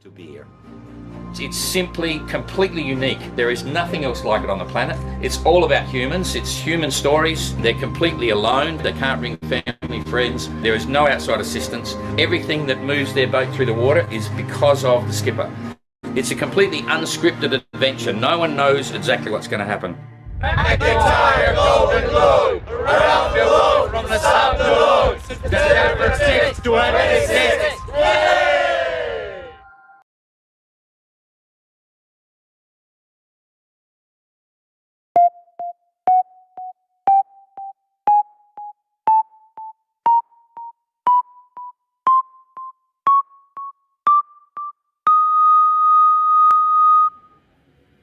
To be here. It's simply completely unique. There is nothing else like it on the planet. It's all about humans. It's human stories. They're completely alone. They can't bring family, friends. There is no outside assistance. Everything that moves their boat through the water is because of the skipper. It's a completely unscripted adventure. No one knows exactly what's going to happen. Make the entire golden globe around the world from the south to the north, December 6, 26.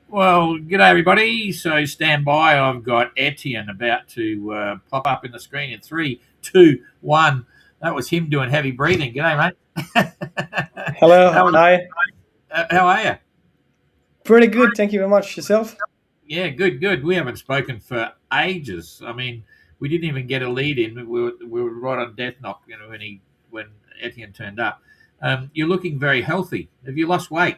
Well, g'day everybody. So stand by. I've got Etienne about to pop up in the screen in 3, 2, 1. That was him doing heavy breathing. G'day, mate. Hello. Hi. How are you? Pretty good. Thank you very much. Yourself? Yeah, good. We haven't spoken for ages. I mean, we didn't even get a lead in. We were right on death knock, when Etienne turned up. You're looking very healthy. Have you lost weight?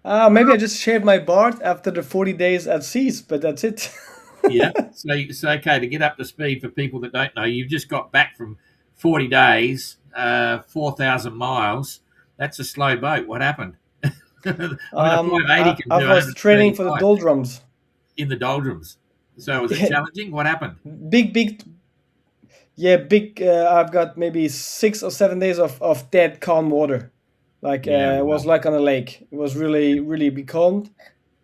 Maybe I just shaved my beard after the 40 days at seas, but that's it. Yeah. So okay, to get up to speed for people that don't know, you've just got back from 40 days, 4,000 miles. That's a slow boat. What happened? I was training for the Doldrums. In the Doldrums. So was it challenging? What happened? Big. I've got maybe 6 or 7 days of dead calm water. It was like on a lake. It was really, really becalmed.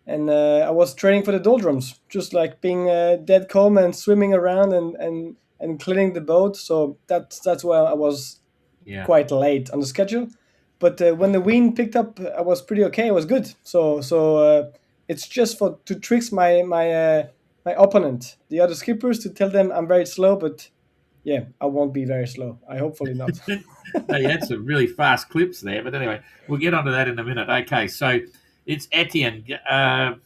And I was training for the Doldrums, just like being dead calm and swimming around and cleaning the boat. So that's why I was quite late on the schedule. But when the wind picked up, I was pretty okay. It was good. So it's just to trick my opponent, the other skippers, to tell them I'm very slow. But yeah, I won't be very slow. Hopefully not. No, you had some really fast clips there, but anyway, we'll get onto that in a minute. Okay, so it's Etienne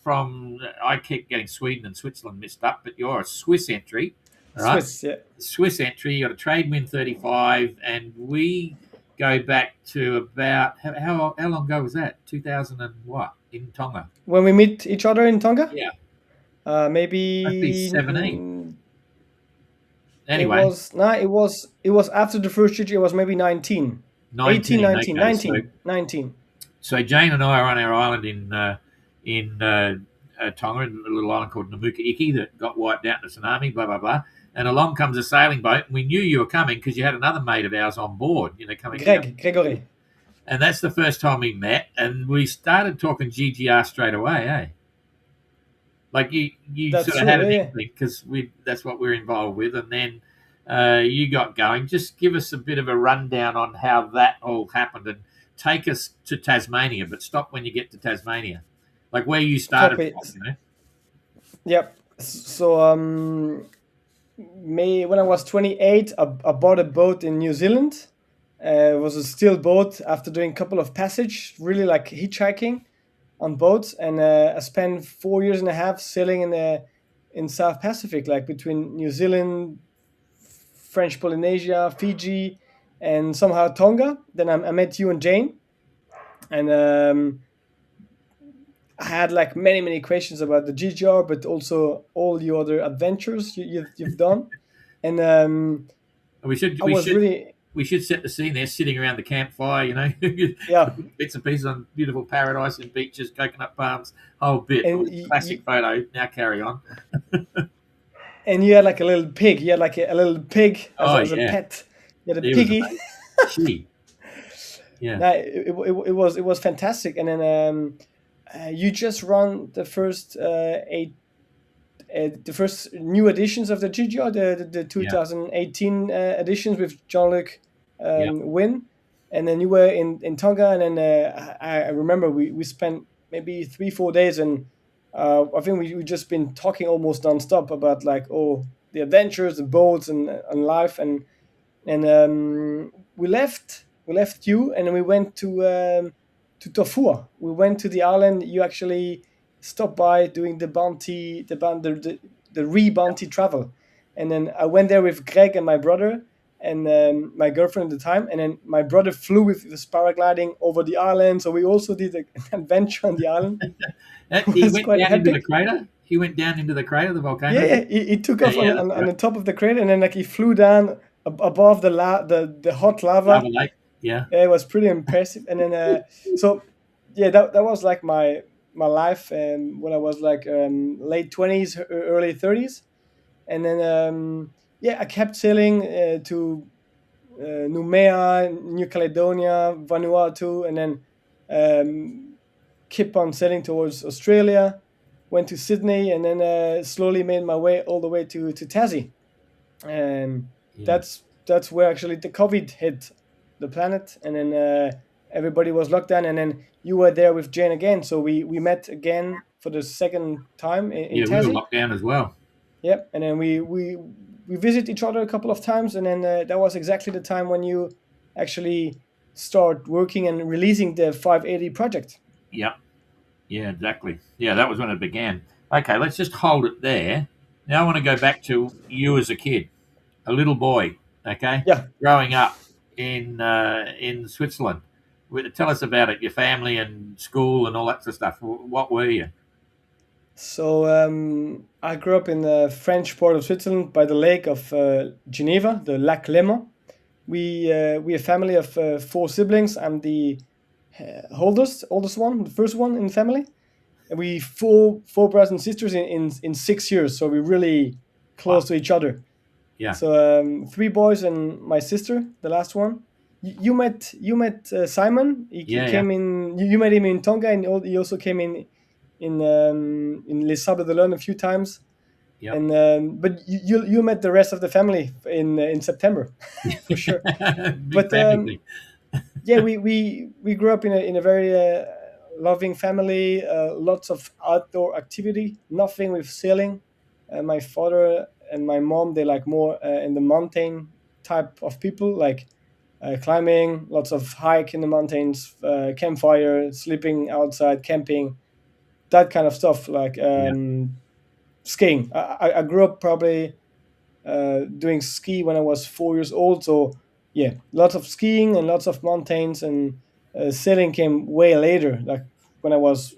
from. I keep getting Sweden and Switzerland mixed up, but you're a Swiss entry, right? Swiss, yeah. Swiss entry. You got a Tradewind 35, and we go back to about how long ago was that? 2000 and what in Tonga? When we meet each other in Tonga? Yeah, maybe must be 17. Anyway, it was after the first year. It was maybe 19. 19. So Jane and I are on our island in Tonga, in a little island called Namuka Iki that got wiped out in a tsunami. Blah blah blah. And along comes a sailing boat, and we knew you were coming because you had another mate of ours on board. Coming. Gregory. And that's the first time we met, and we started talking GGR straight away, eh? Like you sort of had an inkling because that's what we're involved with, and then you got going. Just give us a bit of a rundown on how that all happened, and take us to Tasmania, but stop when you get to Tasmania, like where you started from, Yep. So when I was 28, I bought a boat in New Zealand. It was a steel boat after doing a couple of passage, really like hitchhiking on boats, and I spent 4 years and a half sailing in South Pacific, like between New Zealand, French Polynesia, Fiji, and somehow Tonga. Then I met you and Jane, and I had like many questions about the GGR, but also all your other adventures you've done, and we should set the scene there, sitting around the campfire, yeah, bits and pieces on beautiful paradise and beaches, coconut palms, whole bit. Classic photo. Now carry on. And you had like a little pig. You had like a little pig as a pet. You had a piggy. Yeah. No, it was fantastic. And then you just run the first the first new editions of the GGR, the 2018 editions with Jean-Luc Wynn, and then you were in Tonga, and then I remember we spent maybe 3-4 days, and I think we just been talking almost nonstop about like the adventures, the boats, and life, and we left you, and we went to Tofua. We went to the island you actually stop by doing the re-bounty travel. And then I went there with Greg and my brother and my girlfriend at the time. And then my brother flew with this paragliding over the island. So we also did an adventure on the island. He went down into the crater? He went down into the crater, the volcano? Yeah. He took off on the top of the crater, and then like he flew down above the hot lava. Lake. Yeah. It was pretty impressive. And then that was like my life when I was like late 20s, early 30s. And then I kept sailing to Noumea, New Caledonia, Vanuatu, and then kept on sailing towards Australia. Went to Sydney, and then slowly made my way all the way to Tassie. And that's where actually the COVID hit the planet, and then everybody was locked down, and then you were there with Jane again, so we met again for the second time in Tassie. We were locked down as well. Yep, and then we visit each other a couple of times, and then that was exactly the time when you actually start working and releasing the 580 project. Yep. Yeah, exactly. Yeah, that was when it began. Okay, let's just hold it there. Now I want to go back to you as a kid, a little boy, okay? Yeah. Growing up in Switzerland. Tell us about it, your family and school and all that sort of stuff. What were you? So I grew up in the French part of Switzerland by the lake of Geneva, the Lac Léman. We a family of 4 siblings. I'm the oldest one, the first one in the family. And we four brothers and sisters in 6 years, so we're really close to each other. Yeah. So 3 boys and my sister, the last one. You met Simon. He came in. You met him in Tonga, and he also came in Les Sables d'Olonne a few times. Yeah. And but you met the rest of the family in September for sure. But we grew up in a very loving family. Lots of outdoor activity. Nothing with sailing. My father and my mom, they like more in the mountain type of people, like climbing, lots of hike in the mountains, campfire, sleeping outside, camping, that kind of stuff, like skiing. I grew up probably doing ski when I was 4 years old, so yeah, lots of skiing and lots of mountains, and sailing came way later, like when I was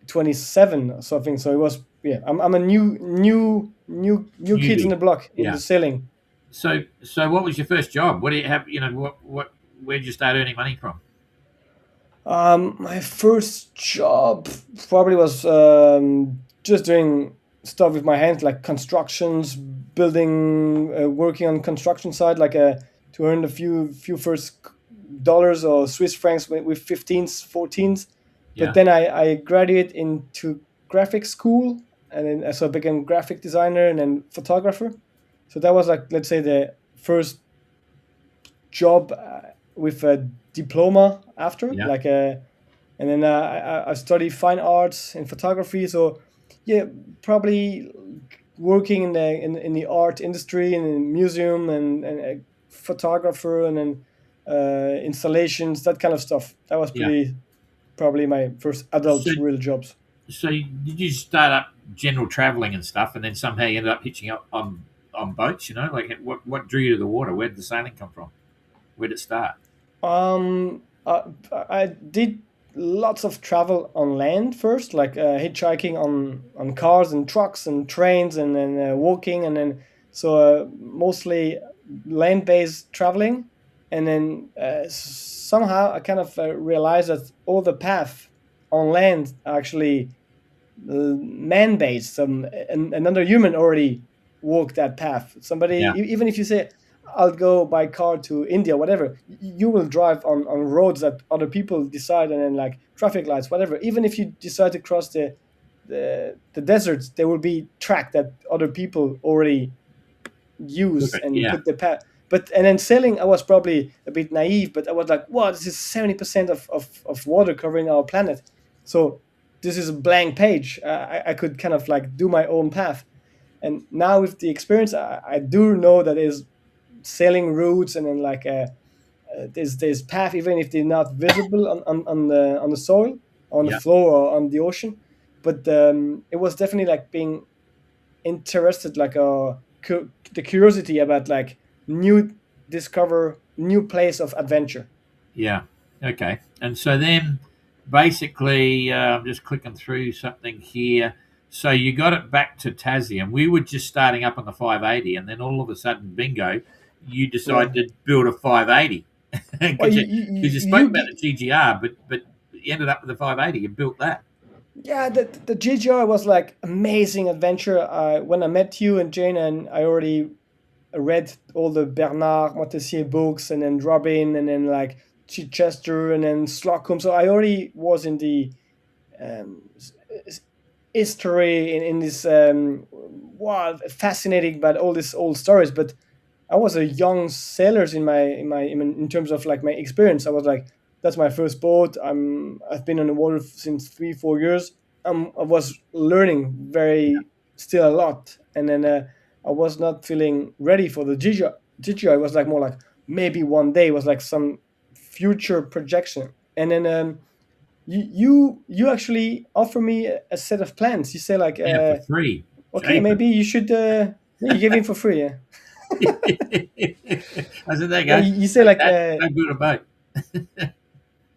27 or something. So it was I'm a new kid in the block in the sailing. So what was your first job? What do you have? Where did you start earning money from? My first job probably was just doing stuff with my hands, like constructions, building, working on construction side, like to earn a few first dollars or Swiss francs with 15s, 14s. But then I graduated into graphic school, and then so I became graphic designer and then photographer. So that was like, let's say, the first job with a diploma after, and then I studied fine arts and photography. So probably working in the art industry and in museum and a photographer and then installations, that kind of stuff. That was probably my first adult real jobs. So did you start up general traveling and stuff, and then somehow you ended up hitching up on boats? Like what drew you to the water? Where did the sailing come from? Where did it start? I did lots of travel on land first, like hitchhiking on cars and trucks and trains, and then walking, and then so mostly land-based traveling. And then somehow I kind of realized that all the paths on land are actually man-based. Another human already walked that path. Somebody, even if you say, I'll go by car to India, whatever, you will drive on roads that other people decide, and then like traffic lights, whatever. Even if you decide to cross the deserts, there will be track that other people already use put the path. And then sailing, I was probably a bit naive, but I was like, wow, this is 70% of water covering our planet. So this is a blank page. I could kind of like do my own path. And now with the experience, I do know that there's sailing routes, and then like there's path, even if they're not visible on the soil, on the floor, or on the ocean. but it was definitely like being interested, like the curiosity about like new place of adventure. Yeah. Okay. And so then basically, I'm just clicking through something here. So you got it back to Tassie, and we were just starting up on the 580, and then all of a sudden, bingo, you decided to build a 580 Well, because you spoke about the GGR, but you ended up with the 580. You built that. Yeah, the GGR was like amazing adventure. When I met you and Jane, and I already read all the Bernard Montessier books, and then Robin, and then like Chichester, and then Slocum. So I already was in the history in this wow, fascinating about all these old stories. But I was a young sailor in terms of like my experience. I was like, that's my first boat. I've been on the water since 3-4 years. I was learning still a lot, and then I was not feeling ready for the GGR. GGR was like more like maybe one day. It was like some future projection, and then you actually offer me a set of plans. You say like, for free. Okay, maybe you should. You give it for free, yeah. I said, there you go. You say like, so good about.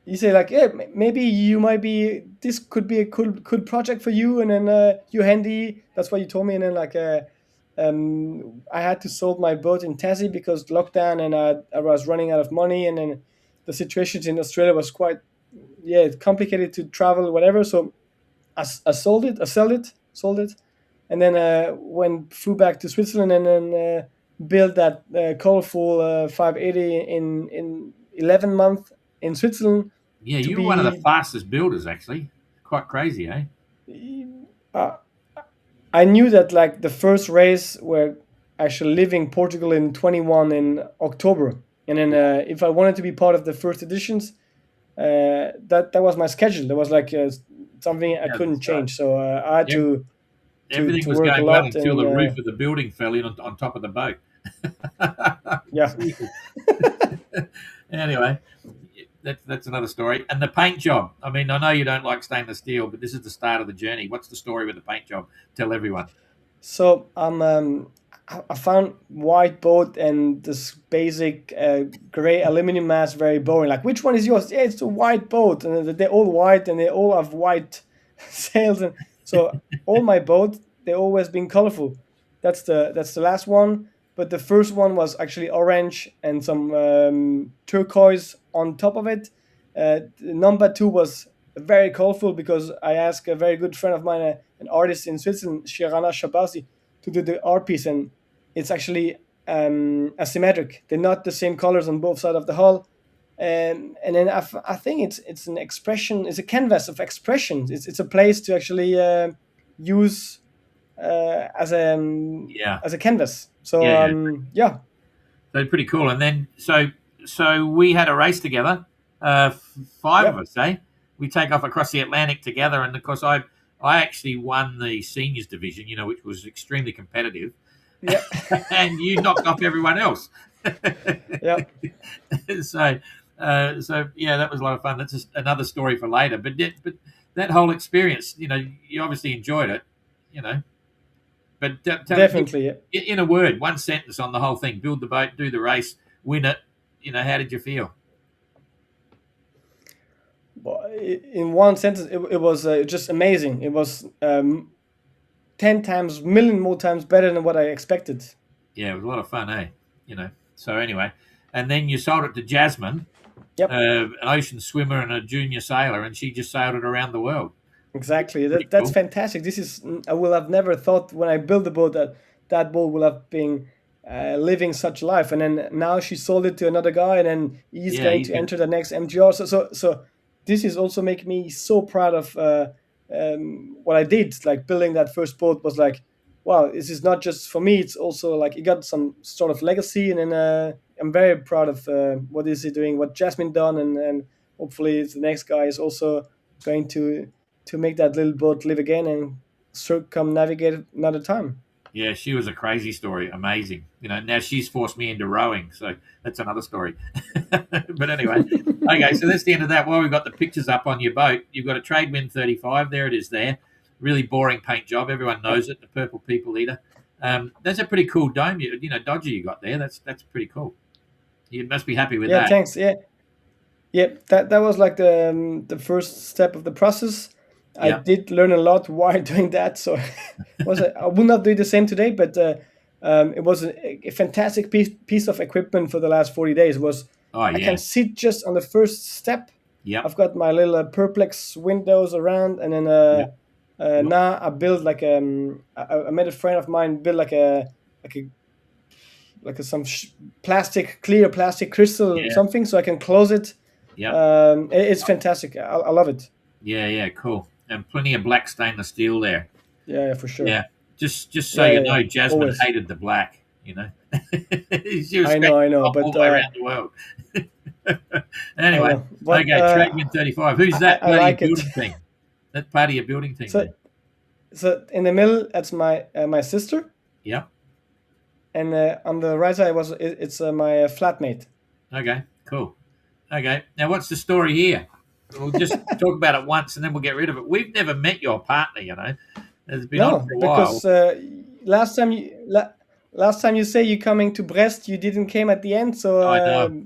You say like, yeah, maybe you might be. This could be a cool project for you, and then you're handy. That's what you told me, and then like, I had to sold my boat in Tassie because lockdown, and I was running out of money, and then the situation in Australia was quite, complicated to travel, whatever. So I sold it, sold it, and then flew back to Switzerland, and then built that colourful 580 in 11 months in Switzerland. Yeah, you were one of the fastest builders, actually. Quite crazy, eh? I knew that like the first race were actually leaving Portugal in 21 in October, and then if I wanted to be part of the first editions, that was my schedule. There was like something I couldn't change, so I had to. Everything was going well until the roof of the building fell in on top of the boat. Yeah. Anyway, that's another story. And the paint job. I mean, I know you don't like stainless steel, but this is the start of the journey. What's the story with the paint job? Tell everyone. So I found white boat and this basic gray aluminum mass very boring. Like, which one is yours? Yeah, it's a white boat, and they're all white, and they all have white sails. And so all my boats, they always been colorful. That's the last one. But the first one was actually orange and some turquoise on top of it. Number 2 was very colorful because I asked a very good friend of mine, an artist in Switzerland, Shirana Shabasi, to do the art piece, and it's actually asymmetric. They're not the same colors on both sides of the hull. And then I think it's an expression. It's a canvas of expression. It's a place to actually use as a canvas. So So pretty cool. And then so we had a race together, 5 of us, eh? We take off across the Atlantic together, and of course I actually won the seniors division, which was extremely competitive. Yeah. And you knocked off everyone else. Yeah. So that was a lot of fun. That's just another story for later. But that whole experience, you obviously enjoyed it, But definitely, in a word, one sentence on the whole thing: build the boat, do the race, win it. How did you feel? Well, in one sentence, it was just amazing. It was 10 times, million more times better than what I expected. Yeah, it was a lot of fun, eh? So anyway, and then you sold it to Jasmine, an ocean swimmer and a junior sailor, and she just sailed it around the world. Exactly. That's fantastic. I will have never thought when I built the boat that boat will have been living such life. And then now she sold it to another guy, and then he's going to enter the next MGR. So this is also making me so proud of what I did. Like building that first boat was like, wow, this is not just for me. It's also like it got some sort of legacy. And then I'm very proud of what is he doing, what Jasmine done, and hopefully the next guy is also going to make that little boat live again and circumnavigate another time. Yeah, she was a crazy story. Amazing. Now she's forced me into rowing, so that's another story. But anyway, okay, so that's the end of that. While we've got the pictures up on your boat, you've got a Tradewind 35. There it is there. really boring paint job. Everyone knows it. The Purple People Eater. That's a pretty cool dome. Dodger you got there. That's pretty cool. You must be happy with that. Yeah, thanks. Yeah. That was like the first step of the process. I did learn a lot while doing that, so I would not do the same today. But it was a fantastic piece of equipment for the last 40 days. I can sit just on the first step. Yeah, I've got my little perplex windows around, and then now I build like I made a friend of mine build like some clear plastic crystal something, so I can close it. Yeah, it's fantastic. I love it. Yeah, cool. And plenty of black stainless steel there. Yeah, for sure. Yeah, just so you know, Jasmine always hated the black. She was I know, but all the way around the world. Anyway, okay, Tradewind 35. Who's that part of your building team? That part of your building team. So in the middle, that's my sister. Yeah. And on the right side it's my flatmate. Okay, cool. Okay, now what's the story here? We'll just talk about it once and then we'll get rid of it. We've never met your partner, It's been on for a while. Because last time you say you're coming to Brest, you didn't came at the end. So I know.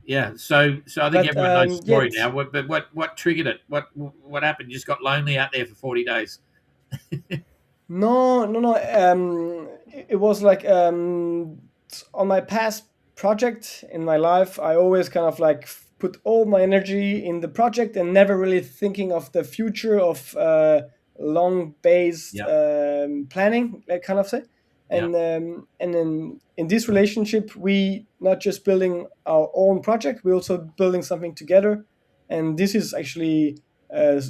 Yeah. So I think everyone knows the story now. But what triggered it? What happened? You just got lonely out there for 40 days. No. It was like on my past project in my life, I always kind of like put all my energy in the project and never really thinking of the future of long-based planning, like kind of say. And then in this relationship, we not just building our own project, we're also building something together. And this is actually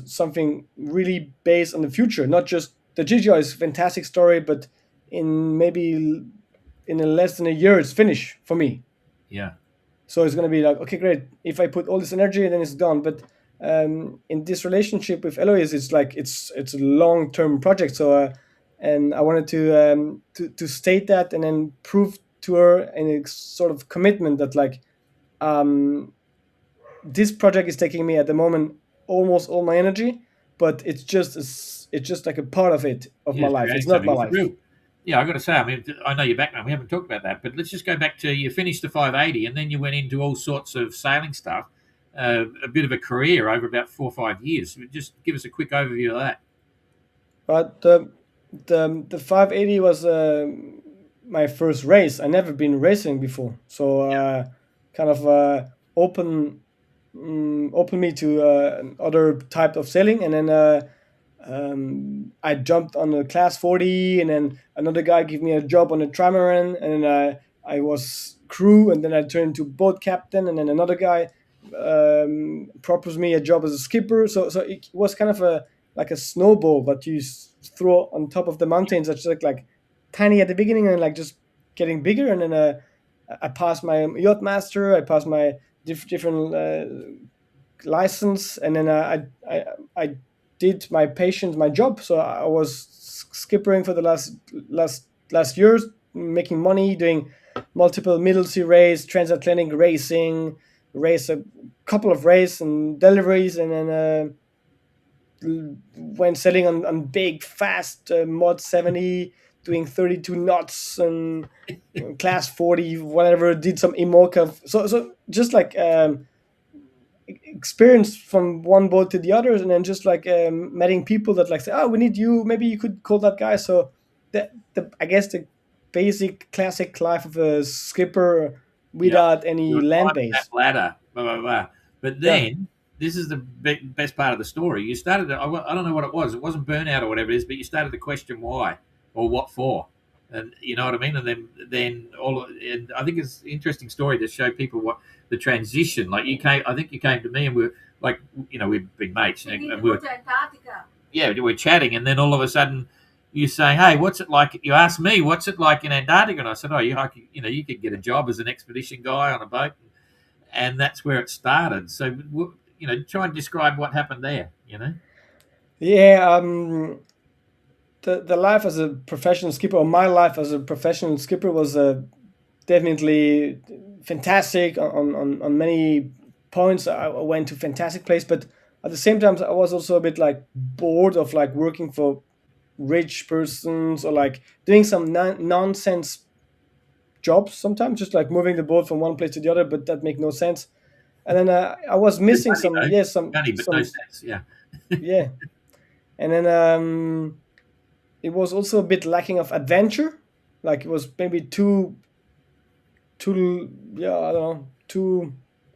something really based on the future, not just the GGR is a fantastic story, but in less than a year, it's finished for me. Yeah. So it's going to be like, okay, great. If I put all this energy, then it's done. But in this relationship with Eloise, it's like it's a long-term project. So and I wanted to state that and then prove to her in a sort of commitment that like this project is taking me at the moment almost all my energy, but it's just like a part of my life. It's not my life. Yeah, I got to say, I mean, I know your background. We haven't talked about that, but let's just go back to you finished the 580, and then you went into all sorts of sailing stuff. A bit of a career over about 4 or 5 years. Just give us a quick overview of that. But the 580 was my first race. I never been racing before, so kind of opened me to other type of sailing, and then. I jumped on a class 40, and then another guy gave me a job on a trimaran, and then I was crew, and then I turned to boat captain, and then another guy proposed me a job as a skipper. So it was kind of like a snowball that you throw on top of the mountains. That's like tiny at the beginning and like just getting bigger. And then I passed my yacht master. I passed my different license, and then I did my job. So I was skippering for the last years, making money, doing multiple middle sea race, transatlantic racing, race a couple of races and deliveries, and then when sailing on big, fast mod 70, doing 32 knots and class 40, whatever, did some IMOCA. So just like experience from one boat to the other, and then just like meeting people that like say, oh, we need you, maybe you could call that guy. So I guess the basic classic life of a skipper without any land base. That ladder, blah, blah, blah. But then this is the best part of the story. You started, I don't know what it was. It wasn't burnout or whatever it is, but you started to question why or what for. And you know what I mean? And then and I think it's an interesting story to show people what the transition, like I think you came to me and we're like, we've been mates and we're chatting, and then all of a sudden you say, hey, what's it like? You asked me, what's it like in Antarctica? And I said, oh, you could get a job as an expedition guy on a boat. And that's where it started. So, try and describe what happened there, Yeah, the life as a professional skipper, or my life as a professional skipper, was fantastic on many points. I went to fantastic place, but at the same time, I was also a bit like bored of like working for rich persons or like doing some nonsense jobs sometimes, just like moving the boat from one place to the other, but that make no sense. And then I was missing Funny, some, though. yeah, Funny, but no sense. Yeah. yeah. And then it was also a bit lacking of adventure. Like it was maybe yeah, I don't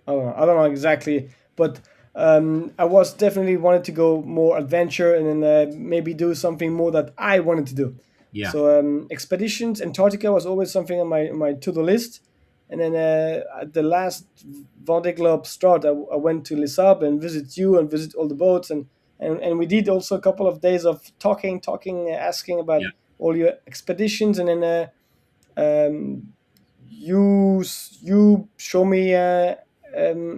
know exactly, but I was definitely wanted to go more adventure and then maybe do something more that I wanted to do. Yeah. So expeditions, Antarctica was always something on my to-do list. And then at the last Vendée Globe start, I went to Les Sables and visit you and visit all the boats, and we did also a couple of days of talking, asking about all your expeditions, and then you show me a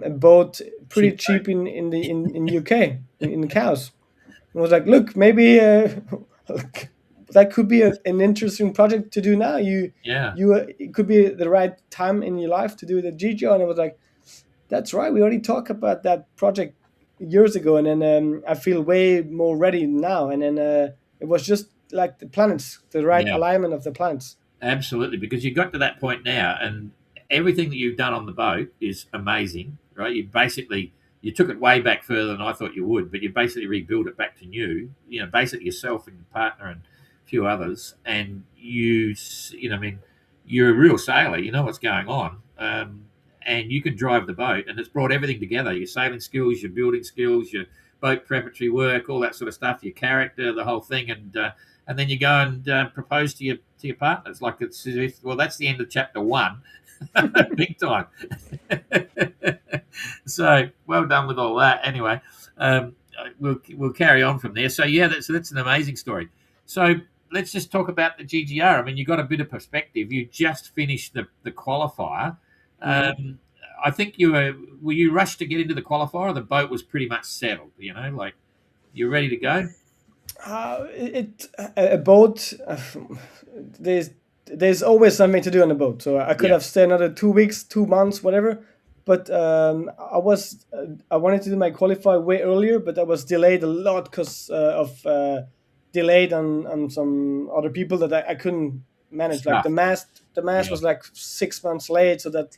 boat pretty cheap in UK in Cows. I was like, look, maybe that could be an interesting project to do now. It could be the right time in your life to do the GGO. And I was like, that's right. We already talked about that project years ago, and then I feel way more ready now. And then it was just like the planets, the right alignment of the planets. Absolutely, because you got to that point now, and everything that you've done on the boat is amazing, right? You took it way back further than I thought you would, but you basically rebuilt it back to new. You know, basically yourself and your partner and a few others, and I mean, you're a real sailor. You know what's going on, and you can drive the boat, and it's brought everything together: your sailing skills, your building skills, your boat preparatory work, all that sort of stuff, your character, the whole thing, and then you go and propose to your partner. It's like it's as if, well, that's the end of chapter 1, big time. So well done with all that. Anyway, we'll carry on from there. So yeah, that's an amazing story. So let's just talk about the GGR. I mean, you got a bit of perspective. You just finished the qualifier. I think were you rushed to get into the qualifier, or the boat was pretty much settled? You know, like you're ready to go. A boat. There's always something to do on the boat. So I could have stayed another 2 weeks, 2 months, whatever. But I wanted to do my qualifier way earlier, but I was delayed a lot because of delayed on some other people that I couldn't manage. Stuff. Like the mast was like 6 months late, so that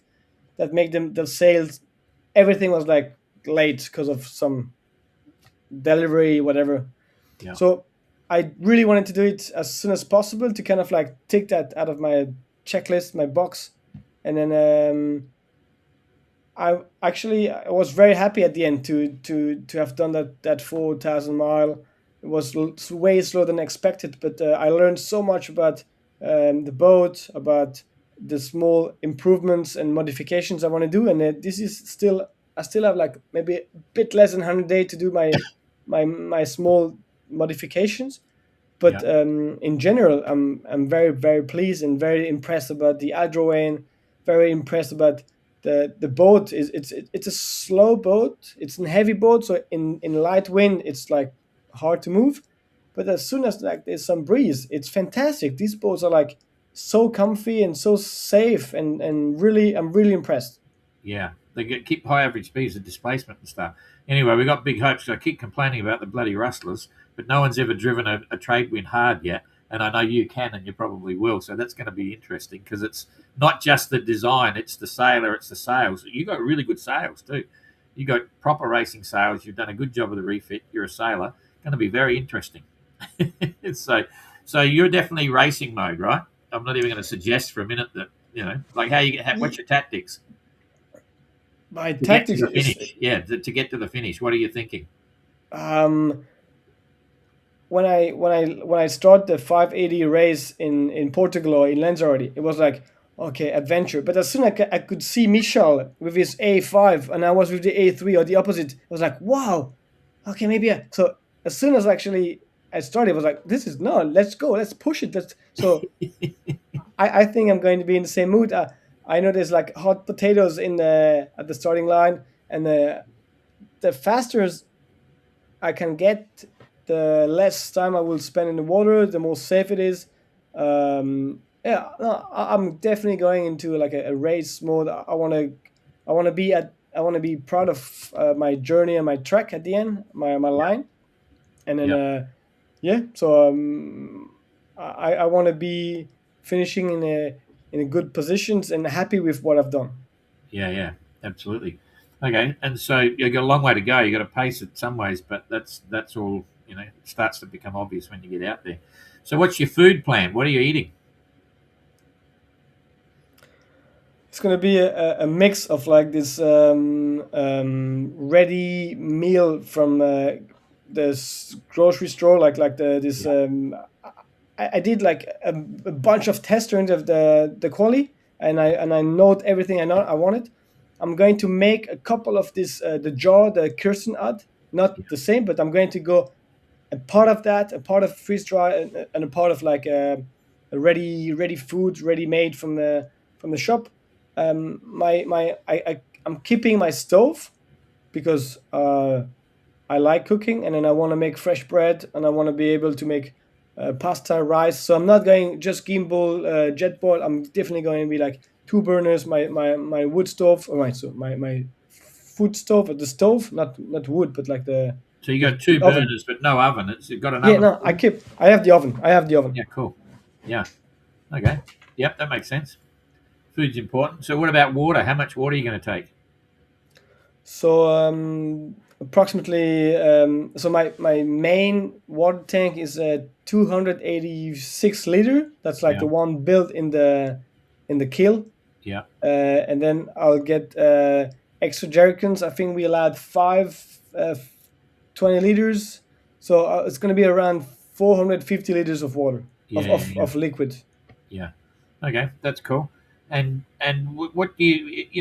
made the sales, everything was like late because of some delivery, whatever. Yeah. So I really wanted to do it as soon as possible to kind of like take that out of my checklist, my box. And then I was very happy at the end to have done that 4,000 mile. It was way slower than expected, but I learned so much about the boat, about the small improvements and modifications I want to do. And this is I still have like maybe a bit less than 100 days to do my small modifications, but in general I'm very, very pleased and very impressed about the hydrowane, very impressed about the boat. It's a slow boat, it's a heavy boat, so in light wind it's like hard to move, but as soon as like there's some breeze, it's fantastic. These boats are like so comfy and so safe, and really I'm really impressed. Yeah, they keep high average speeds of displacement and stuff. Anyway, we got big hopes. I keep complaining about the bloody rustlers, but no one's ever driven a Tradewind hard yet, and I know you can, and you probably will. So that's going to be interesting because it's not just the design; it's the sailor, it's the sails. You got really good sails too. You got proper racing sails. You've done a good job of the refit. You're a sailor. Going to be very interesting. So you're definitely racing mode, right? I'm not even going to suggest for a minute that like what's your tactics? My tactics to get to the finish. What are you thinking? When I start the 580 race in Portugal or in Lanzarote, it was like, okay, adventure. But as soon as I could see Michel with his A5 and I was with the A3 or the opposite, it was like, wow, okay, maybe. So as soon as actually I started, it was like, let's go, let's push it. So I think I'm going to be in the same mood. I know there's like hot potatoes at the starting line, and the faster I can get, the less time I will spend in the water, the more safe it is. I'm definitely going into like a race mode. I want to be at I want to be proud of my journey and my track at the end, my line, and then So I want to be finishing in a good positions and happy with what I've done. Yeah, absolutely. Okay, and so you've got a long way to go. You've got to pace it some ways, but that's all. It starts to become obvious when you get out there. So, what's your food plan? What are you eating? It's gonna be a mix of like this ready meal from this grocery store, like this. I did like a bunch of test runs of the quali, and I note everything I wanted. I'm going to make a couple of this the jar, the Kirsten ad, not the same, but I'm going to go a part of that, a part of freeze dry, and a part of like a ready food, ready made from the shop. I'm keeping my stove because I like cooking, and then I want to make fresh bread, and I want to be able to make pasta, rice. So I'm not going just gimbal, jet boil. I'm definitely going to be like 2 burners, my wood stove, my food stove, or the stove, not wood, but like the. So you got 2 oven. burners, but no oven. You've got an oven. Yeah, no, I have the oven. Yeah, cool. Yeah. Okay. Yep, that makes sense. Food's important. So what about water? How much water are you going to take? So approximately. So my main water tank is a 286 liter. That's like the one built in the kiln. Yeah. And then I'll get extra jerrycans. I think we allowed 5 20 liters. So it's going to be around 450 liters of water of liquid. Yeah. Okay, that's cool. And what do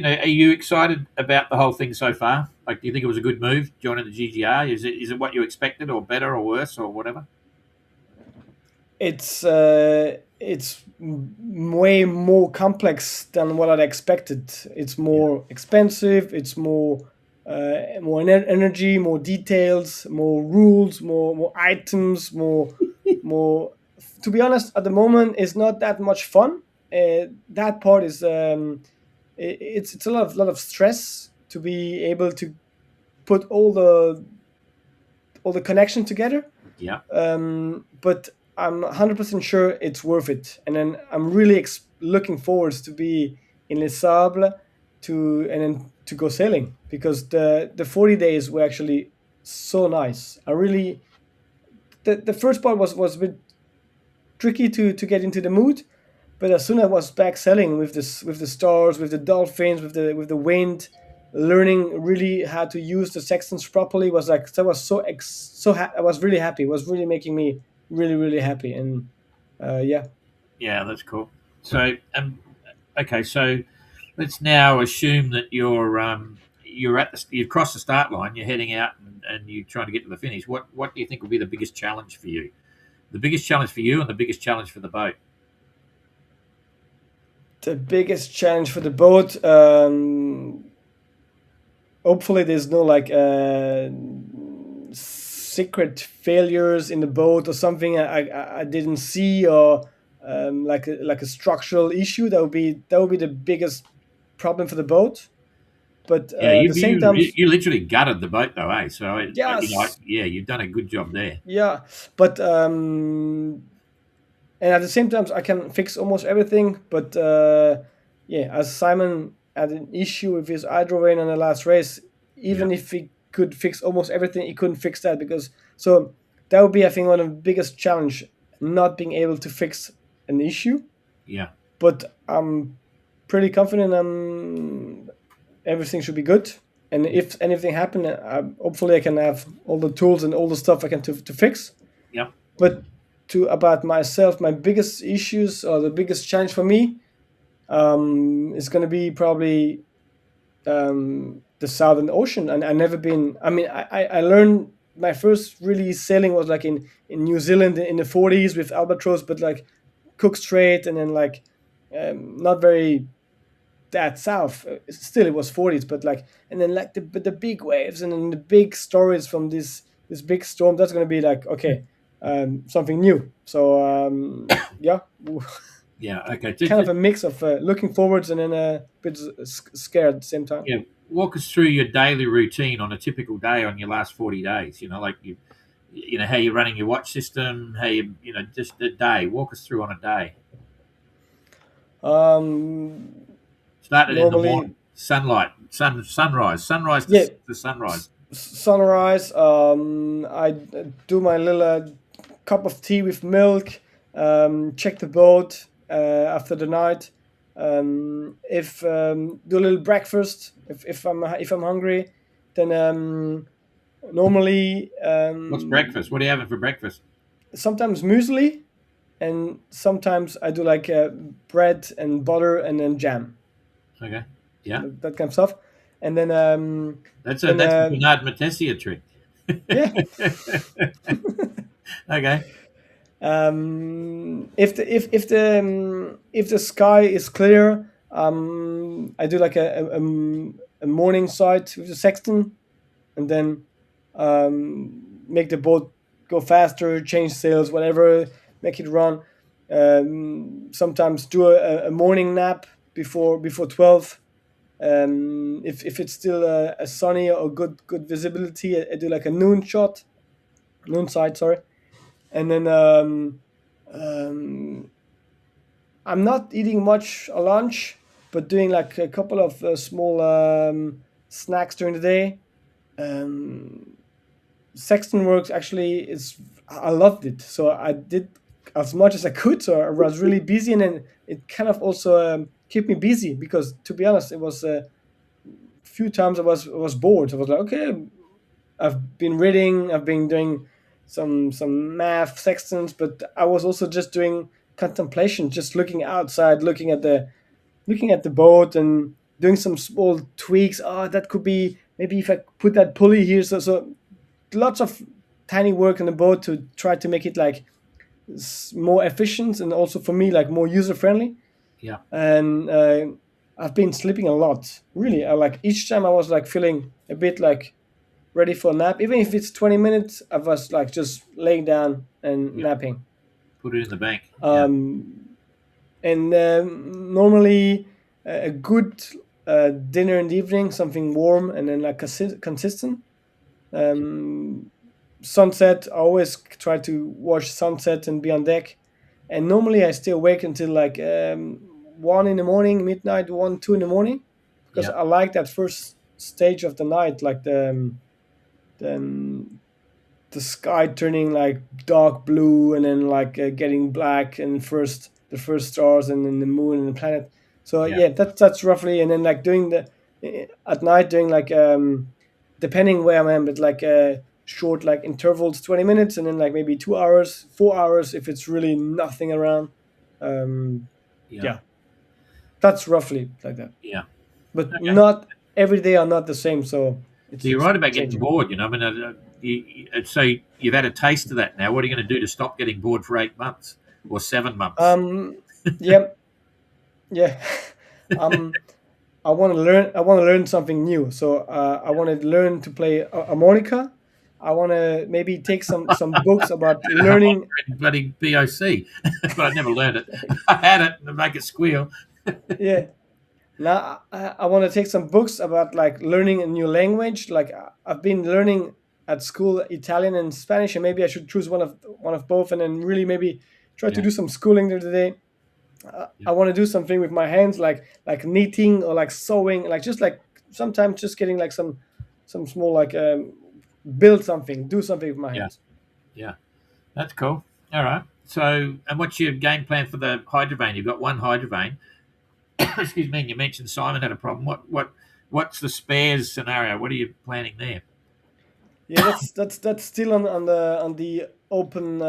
are you excited about the whole thing so far? Like, do you think it was a good move joining the GGR? Is it what you expected, or better, or worse, or whatever? It's way more complex than what I'd expected. It's more expensive. It's more energy, more details, more rules, more items, more. To be honest, at the moment, it's not that much fun. That part is it's a lot of stress to be able to put all the connection together. Yeah. But I'm 100% sure it's worth it, and then I'm really looking forward to be in Les Sables and then to go sailing, because the 40 days were actually so nice. I really the first part was a bit tricky to get into the mood. But as soon as I was back sailing with the stars, with the dolphins, with the wind, learning really how to use the sextants properly was like, that was I was really happy. It was really making me really, really happy. And yeah. Yeah, that's cool. So okay, so let's now assume that you've crossed the start line, you're heading out, and you're trying to get to the finish. What do you think will be the biggest challenge for you? The biggest challenge for you and the biggest challenge for the boat? The biggest challenge for the boat, hopefully there's no like secret failures in the boat or something I didn't see, or like a structural issue. That would be the biggest problem for the boat. But at the same time, you literally gutted the boat though, eh? So yes. You've done a good job there. Yeah, but and at the same time, I can fix almost everything. But as Simon had an issue with his hydro vane on the last race, even if he could fix almost everything, he couldn't fix that, so that would be, I think, one of the biggest challenge, not being able to fix an issue. Yeah. But I'm pretty confident everything should be good. And if anything happens, hopefully I can have all the tools and all the stuff I can to fix. Yeah. But about myself, my biggest issues, or the biggest challenge for me, is going to be probably the Southern Ocean. And I never been. I mean, I learned my first really sailing was like in New Zealand in the 40s with albatross, but like Cook Strait, and then like not very that south. Still, it was 40s, but like, and then like the big waves, and then the big stories from this big storm. That's going to be like, okay. Something new. So yeah. Yeah. Okay. Kind of a mix of looking forwards and then a bit scared at the same time. Yeah. walk us through your daily routine on a typical day on your last 40 days. Like how you're running your watch system, how just a day. Walk us through on a day. Started in the Normally, morning, sunrise yeah, to sunrise. sunrise. I do my little cup of tea with milk. Check the boat after the night. If do a little breakfast if I'm hungry, then normally What's breakfast? What are you having for breakfast? sometimes muesli, and sometimes I do like bread and butter and then jam. Okay. Yeah. That kind of stuff. And then that's a Bernard Matessia trick. Yeah. Okay. If the sky is clear, I do like a morning sight with the sextant, and then make the boat go faster, change sails, whatever, make it run. Sometimes do a morning nap before 12. If it's still a sunny or good visibility, I do like a noon sight, sorry. And then I'm not eating much a lunch, but doing like a couple of small snacks during the day. Sexton works actually I loved it, so I did as much as I could. So I was really busy, and then it kind of also kept me busy, because to be honest, it was a few times I was bored. I was like, okay, I've been reading, I've been doing some math sextants, but I was also just doing contemplation, just looking outside, looking at the boat and doing some small tweaks. Oh, that could be maybe if I put that pulley here. So lots of tiny work on the boat to try to make it like more efficient, and also for me like more user friendly. Yeah. And I've been sleeping a lot. Really, like each time I was like feeling a bit like ready for a nap, even if it's 20 minutes. I was like just laying down and napping. Put it in the bank. And normally a good dinner in the evening, something warm and then like consistent. Sunset, I always try to watch sunset and be on deck. And normally I stay awake until like 1 in the morning, midnight, 1, 2 in the morning, because I like that first stage of the night, like the sky turning like dark blue, and then like getting black, and the first stars, and then the moon and the planet. So that's roughly. And then like doing at night doing like depending where I am, but like short like intervals, 20 minutes, and then like maybe 2 hours, 4 hours if it's really nothing around. That's roughly like that. But not every day are not the same. So you're right about getting bored. I mean, so you've had a taste of that now. What are you going to do to stop getting bored for 8 months or 7 months? Yeah. I want to learn something new. So I want to learn to play a harmonica. I want to maybe take some books about learning. Bloody BOC, but I never learned it. I had it to make it squeal. Yeah. Now I want to take some books about like learning a new language. Like I've been learning at school Italian and Spanish, and maybe I should choose one of both, and then really maybe try to do some schooling there today. I want to do something with my hands, like knitting or like sewing, like just like sometimes just getting like some small like build something, do something with my hands. Yeah, that's cool. All right. So, and what's your game plan for the hydrovane? You've got one hydrovane. Excuse me. And you mentioned Simon had a problem. What's the spares scenario? What are you planning there? Yeah, that's still on the open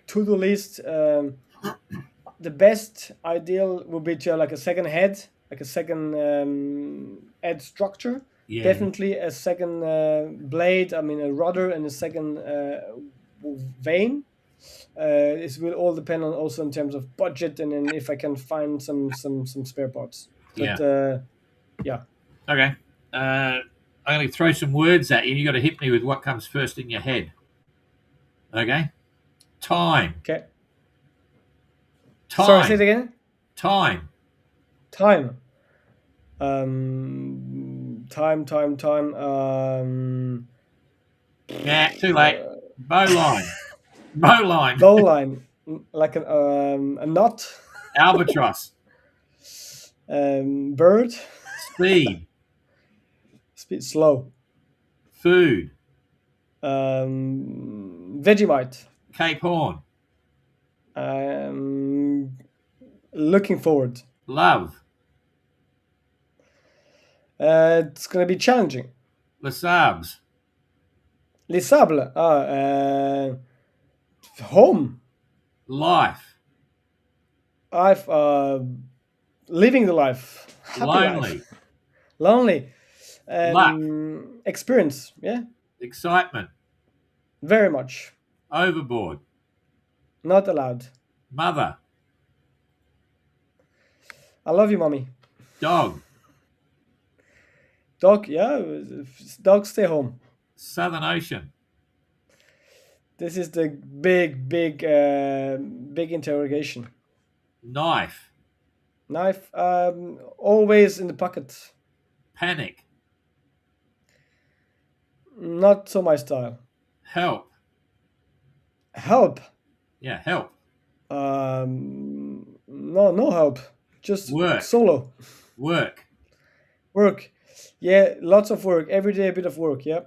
to-do list. The best ideal would be to have like a second head, like a second head structure. Yeah. Definitely a second blade. I mean, a rudder and a second vane. This will all depend on also in terms of budget, and then if I can find some spare parts. But, yeah. Okay. I'm going to throw some words at you. You got to hit me with what comes first in your head. Okay. Time. Okay. Time. Sorry, say it again. Time. Time. Yeah, too late. Bowline. Bowline. Bowline, like a knot. Albatross. Bird. Speed. Slow. Food. Vegemite. Cape Horn. Looking forward. Love. It's gonna be challenging. Les Sables. Les Sables. Home. Life. I've living the life. Happy Lonely. life. Lonely. Luck. Experience. Yeah. Excitement. Very much. Overboard. Not allowed. Mother. I love you, mommy. Dog. Dog. Yeah. Dog, stay home. Southern Ocean. This is the big interrogation. Knife. Knife. Always in the pocket. Panic. Not so my style. Help. Help. Yeah, help. No help. Just Work. Solo. Work. Work. Yeah, lots of work. Every day a bit of work, yeah.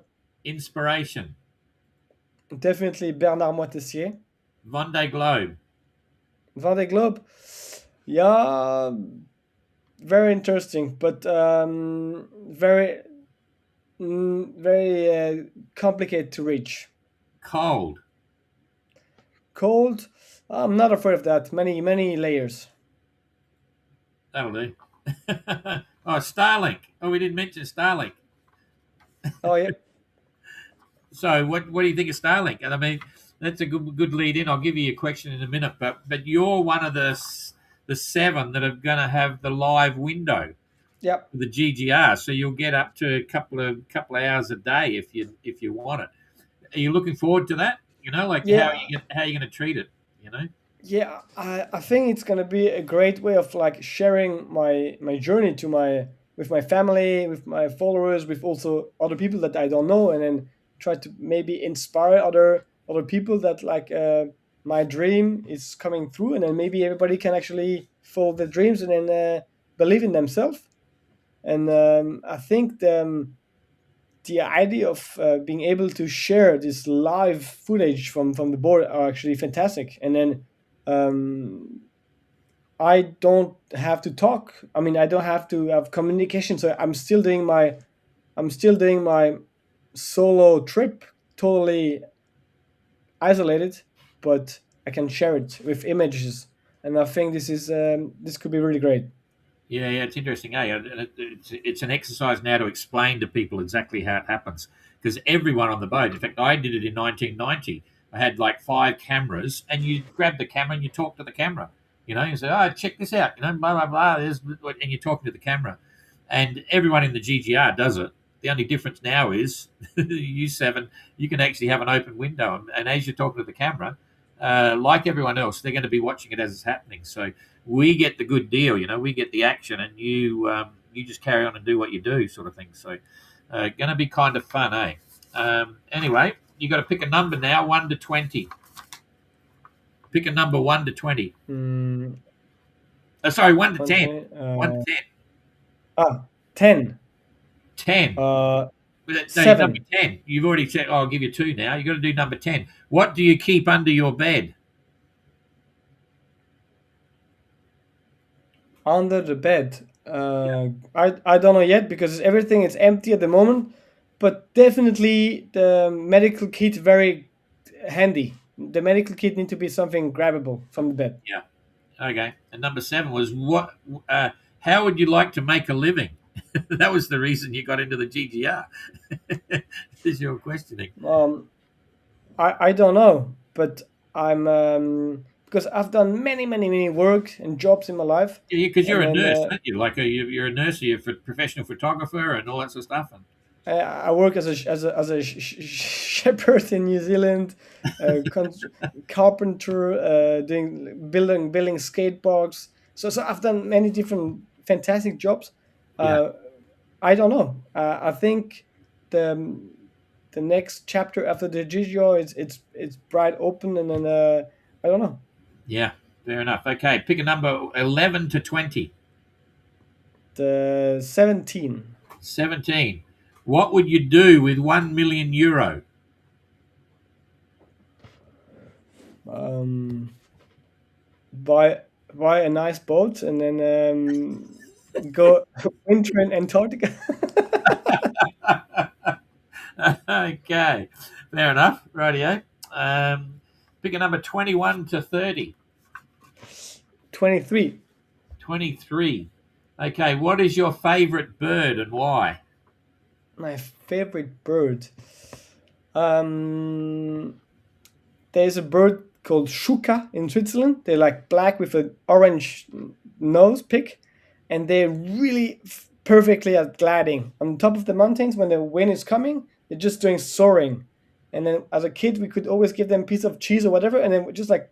Inspiration. Definitely Bernard Moitessier. Vendée Globe. Vendée Globe. Yeah, very interesting, but very complicated to reach. Cold. Cold. I'm not afraid of that. Many layers. That'll do. Oh, Starlink. Oh, we didn't mention Starlink. Oh yeah. So, what do you think of Starlink? And I mean, that's a good lead in. I'll give you a question in a minute, but you're one of the 7 that are going to have the live window. Yep. The GGR, so you'll get up to a couple of hours a day if you want it. Are you looking forward to that? You know, like how are you going to treat it? You know. Yeah, I think it's gonna be a great way of like sharing my journey with my family, with my followers, with also other people that I don't know, and then try to maybe inspire other people that like my dream is coming through, and then maybe everybody can actually follow their dreams and then believe in themselves. And I think the idea of being able to share this live footage from the board are actually fantastic, and then. I don't have to talk. I mean, I don't have to have communication. So I'm still doing my solo trip, totally isolated, but I can share it with images, and I think this could be really great. Yeah, it's interesting. It's an exercise now to explain to people exactly how it happens, because everyone on the boat. In fact, I did it in 1990. I had like 5 cameras, and you grab the camera and you talk to the camera. You know, you say, "Oh, check this out." You know, blah blah blah. And you're talking to the camera, and everyone in the GGR does it. The only difference now is you 7, you can actually have an open window, and as you're talking to the camera, like everyone else, they're going to be watching it as it's happening. So we get the good deal. You know, we get the action, and you just carry on and do what you do, sort of thing. So going to be kind of fun, eh? Anyway. You got to pick a number now, 1 to 20. Pick a number 1 to 20. Sorry, 1 to 10. 1 to 10. 10. 10. No, 7. Number 10. You've already said. I'll give you 2 now. You got to do number 10. What do you keep under your bed? Under the bed. I don't know yet because everything is empty at the moment. But definitely the medical kit very handy. The medical kit need to be something grabbable from the bed. Yeah. Okay. And number 7 was what? How would you like to make a living? That was the reason you got into the GGR. Is your questioning? I don't know, but I'm because I've done many work and jobs in my life. Yeah, because you're a nurse, aren't you? Like you're a nurse, you're a professional photographer and all that sort of stuff. And I work as a shepherd in New Zealand, carpenter, building skate parks. So I've done many different fantastic jobs. Yeah. I don't know. I think the next chapter after the GGO it's bright open, and then I don't know. Yeah, fair enough. Okay, pick a number 11 to 20. The 17. 17. What would you do with €1 million? Buy a nice boat and then go winter in Antarctica. Okay, fair enough. Radio. Pick a number 21 to 30. 23. 23. Okay, what is your favorite bird and why? My favorite bird. There's a bird called shuka in Switzerland. They're like black with an orange nose pick, and they're really perfectly at gliding on top of the mountains. When the wind is coming, they're just doing soaring. And then as a kid, we could always give them a piece of cheese or whatever, and then we're just like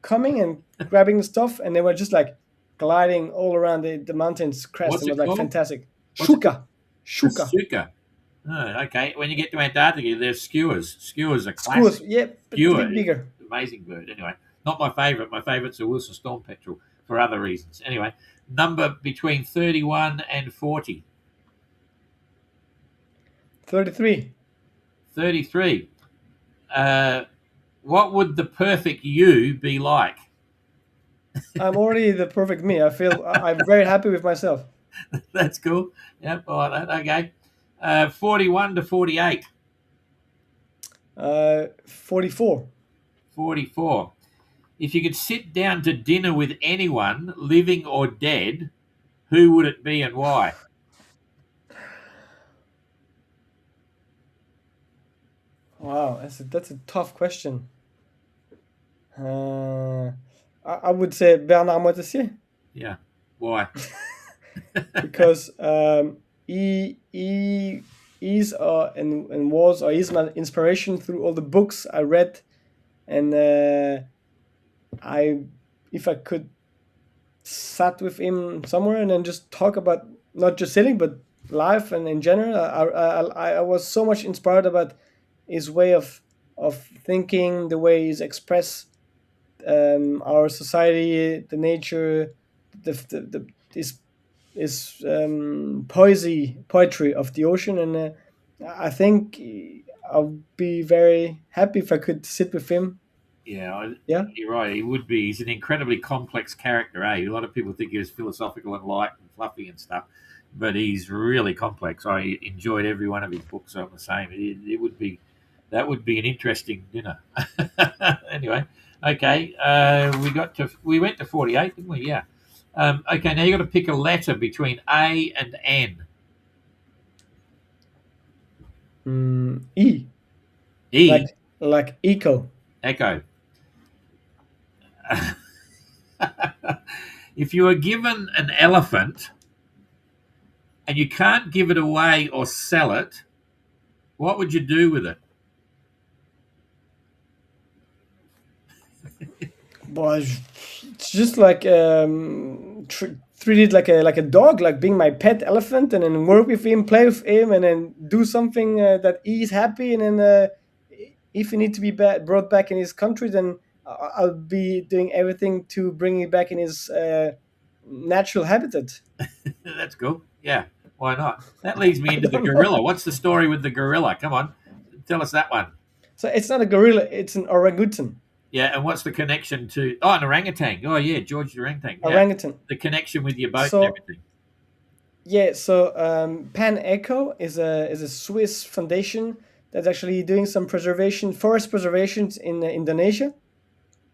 coming and grabbing the stuff, and they were just like gliding all around the mountain's crest. What's it was it like called? fantastic. What's it Shuka. Shuka. Suka. Oh, okay. When you get to Antarctica, there's skewers. Skewers are Schools, classic. yeah, but Skewer a bit bigger. Amazing bird. Anyway, not my favourite. My favourite's a Wilson storm petrel for other reasons. Anyway, number between 31 and 40. 33. 33. What would the perfect you be like? I'm already the perfect me. I feel I'm very happy with myself. That's cool. Yep, I like that. Okay. 41 to 48. 44. 44. If you could sit down to dinner with anyone, living or dead, who would it be and why? Wow, that's a tough question. I would say Bernard Moitessier Yeah. Why? because he is and was or is my inspiration through all the books I read, and if I could sat with him somewhere and then just talk about not just sailing but life and in general, I was so much inspired about his way of thinking, the way he's expressed our society, the nature, the is poetry of the ocean, and I think I'll be very happy if I could sit with him. Yeah, Yeah, you're right. He would be. He's an incredibly complex character, eh? A lot of people think he was philosophical and light and fluffy and stuff, but he's really complex. I enjoyed every one of his books. So I'm the same. It would be, that would be an interesting dinner. Anyway, okay. We went to 48, didn't we? Yeah. Okay, now you got to pick a letter between A and N. E. E. Like eco. Echo. If you are given an elephant and you can't give it away or sell it, what would you do with it? Boy, it's just like treat it like a dog, like being my pet elephant, and then work with him, play with him, and then do something that he's happy, and then if he needs to be brought back in his country, then I'll be doing everything to bring it back in his natural habitat. That's cool. Yeah, why not? That leads me into the gorilla. What's the story with the gorilla? Come on, tell us that one. So it's not a gorilla; it's an orangutan. Yeah, and what's the connection to? Oh, an orangutan. Oh, yeah, George the orangutan. Yeah. Orangutan. The connection with your boat and everything. Yeah, so Pan Eco is a Swiss foundation that's actually doing some forest preservations in Indonesia,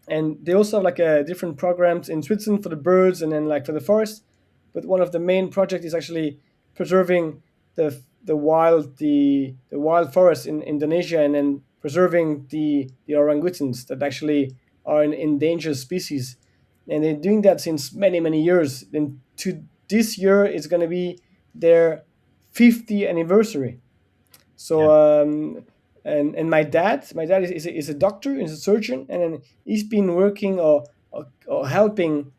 and they also have like different programs in Switzerland for the birds and then like for the forest. But one of the main projects is actually preserving the wild forest in Indonesia, and then preserving the orangutans that actually are an endangered species, and they're doing that since many years. And to this year, it's going to be their 50th anniversary. So, and my dad is a doctor, is a surgeon, and then he's been working or helping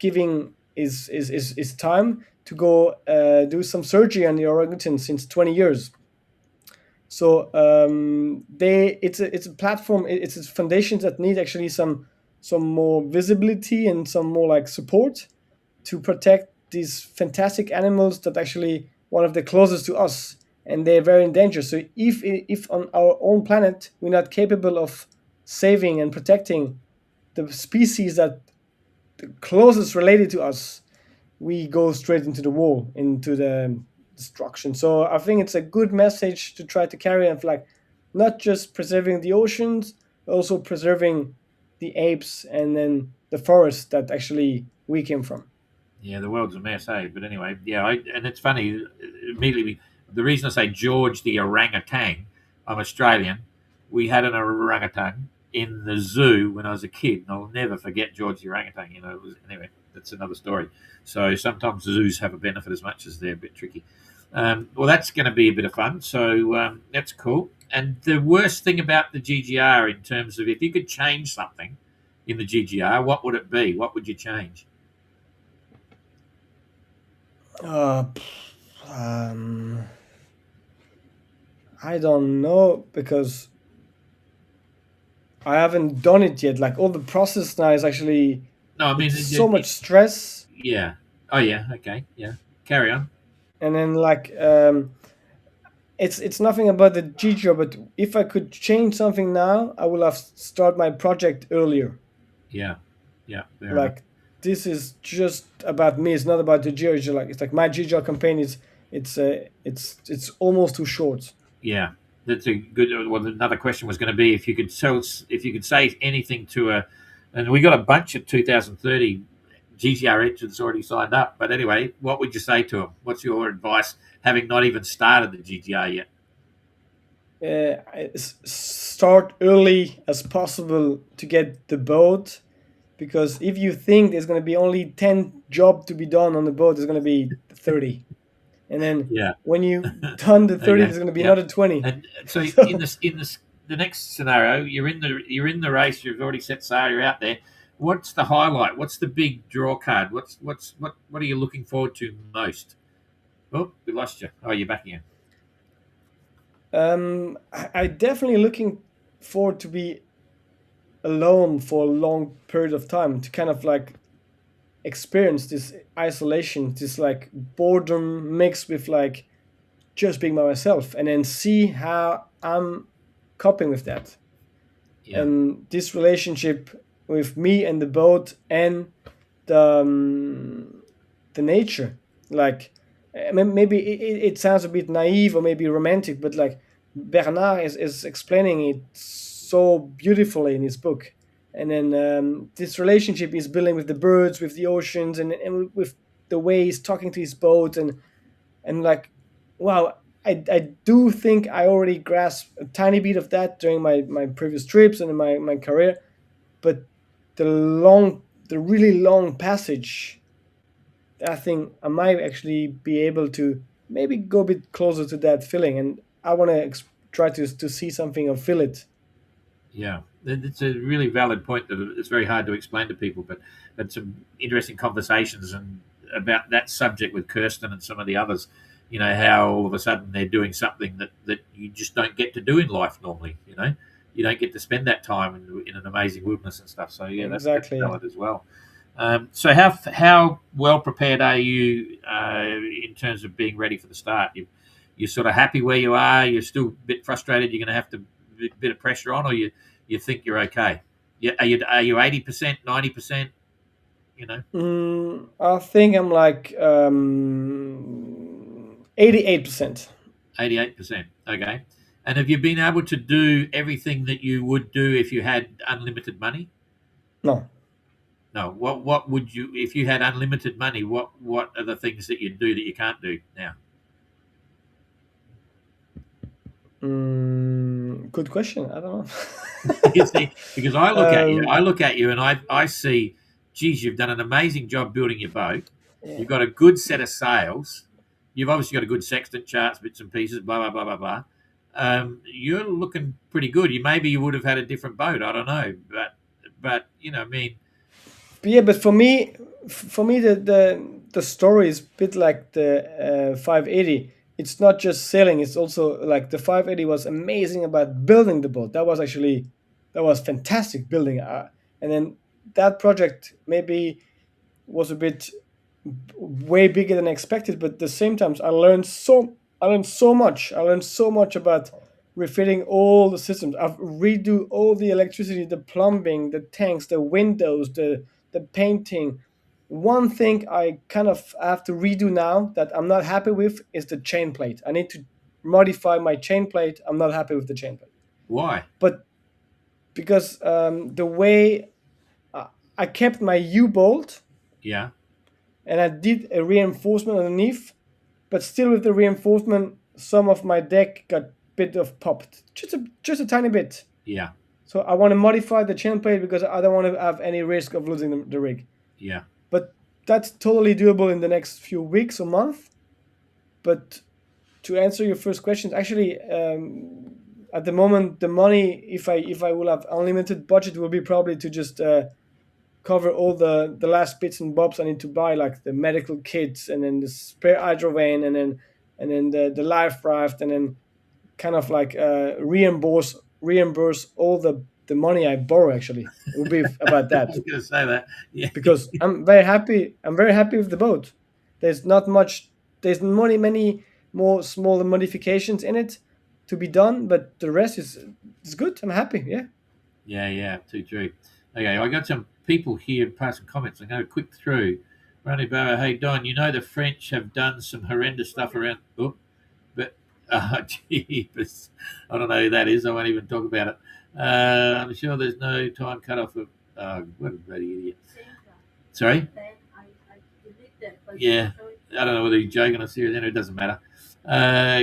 giving is time to go do some surgery on the orangutan since 20 years. So it's a platform. It's foundations that need actually some more visibility and some more like support to protect these fantastic animals that actually one of the closest to us, and they're very in danger. So if on our own planet we're not capable of saving and protecting the species that the closest related to us, we go straight into the wall, into the destruction. So I think it's a good message to try to carry of like not just preserving the oceans, also preserving the apes and then the forest that actually we came from. Yeah, the world's a mess, eh? But anyway, yeah, and it's funny, immediately, the reason I say George the orangutan, I'm Australian, we had an orangutan in the zoo when I was a kid, and I'll never forget George the orangutan, anyway, that's another story. So sometimes zoos have a benefit as much as they're a bit tricky. Well, that's going to be a bit of fun, so that's cool. And the worst thing about the GGR in terms of if you could change something in the GGR, what would it be? What would you change? I don't know, because I haven't done it yet. Like all the process now is actually so much stress. Yeah. Oh yeah. Okay. Yeah. Carry on. And then like it's nothing about the GGR, but if I could change something now, I will have started my project earlier. Yeah. Yeah. Like this is just about me. It's not about the GGR. Like it's like my GGR campaign is it's almost too short. Yeah, that's a good. Well, another question was going to be if you could say anything to and we got a bunch of 2030 GGR entrants already signed up. But anyway, what would you say to them? What's your advice, having not even started the GGR yet? Start early as possible to get the boat. Because if you think there's going to be only 10 jobs to be done on the boat, there's going to be 30. And then when you've done the 30, there's going to be another 20. And so in the next scenario, you're in the race, you've already set sail, you're out there. What's the highlight? What's the big draw card? What are you looking forward to most? Oh, we lost you. Oh, you're back again. I definitely looking forward to be alone for a long period of time, to kind of like experience this isolation, this like boredom mixed with like just being by myself, and then see how I'm coping with that. Yeah. And this relationship with me and the boat and the nature, like maybe it sounds a bit naive or maybe romantic, but like Bernard is explaining it so beautifully in his book. And then this relationship he's building with the birds, with the oceans, and with the way he's talking to his boat, and like, wow, I do think I already grasped a tiny bit of that during my previous trips and in my career, but the really long passage, I think I might actually be able to maybe go a bit closer to that feeling, and I want to try to see something or feel it. Yeah, it's a really valid point that it's very hard to explain to people, but some interesting conversations and about that subject with Kirsten and some of the others, how all of a sudden they're doing something that you just don't get to do in life normally, you don't get to spend that time in an amazing wilderness and stuff. So yeah, exactly. That's valid as well. So how well prepared are you in terms of being ready for the start? You're sort of happy where you are, you're still a bit frustrated, you're going to have to bit of pressure on, or you think you're okay? Are you 80%, 90%? I think I'm like 88%. 88%. Okay. And have you been able to do everything that you would do if you had unlimited money? No. No. What would you, if you had unlimited money? What are the things that you'd do that you can't do now? Good question. I don't know. You see, because I look at you, and I see, geez, you've done an amazing job building your boat. Yeah. You've got a good set of sails. You've obviously got a good sextant, charts, bits and pieces, blah blah blah blah blah. You're looking pretty good. Maybe you would have had a different boat. I don't know, but but for me, the story is a bit like the 580. It's not just sailing; it's also like the 580 was amazing about building the boat. That was fantastic building, and then that project maybe was a bit way bigger than expected. But at the same time, I learned so much. I learned so much about refitting all the systems. I've redo all the electricity, the plumbing, the tanks, the windows, the painting. One thing I kind of have to redo now that I'm not happy with is the chain plate. I need to modify my chain plate. I'm not happy with the chain plate. Why? But because the way I kept my U-bolt. Yeah. And I did a reinforcement underneath, but still with the reinforcement, some of my deck got a bit of popped. Just a tiny bit. Yeah. So I want to modify the chain plate because I don't want to have any risk of losing the rig. Yeah. But that's totally doable in the next few weeks or month. But to answer your first question, actually, at the moment, the money, if I will have unlimited budget, will be probably to just cover all the last bits and bobs I need to buy, like the medical kits and then the spare hydrovane and then the life raft, and then kind of like reimburse all the money I borrow. Actually, it would be about that. I was going to say that. Yeah. Because I'm very happy with the boat. There's not much. There's many more smaller modifications in it to be done, but the rest is good. I'm happy. Yeah. Yeah. Too true. Okay, I got some people here passing comments. I'm going to quick through. Ronnie Barrow, hey Don, you know the French have done some horrendous stuff around. Oh, but jeepers, I don't know who that is. I won't even talk about it. I'm sure there's no time cut off of. What a bloody idiot! Sorry. Yeah, I don't know whether he's joking or serious. It doesn't matter.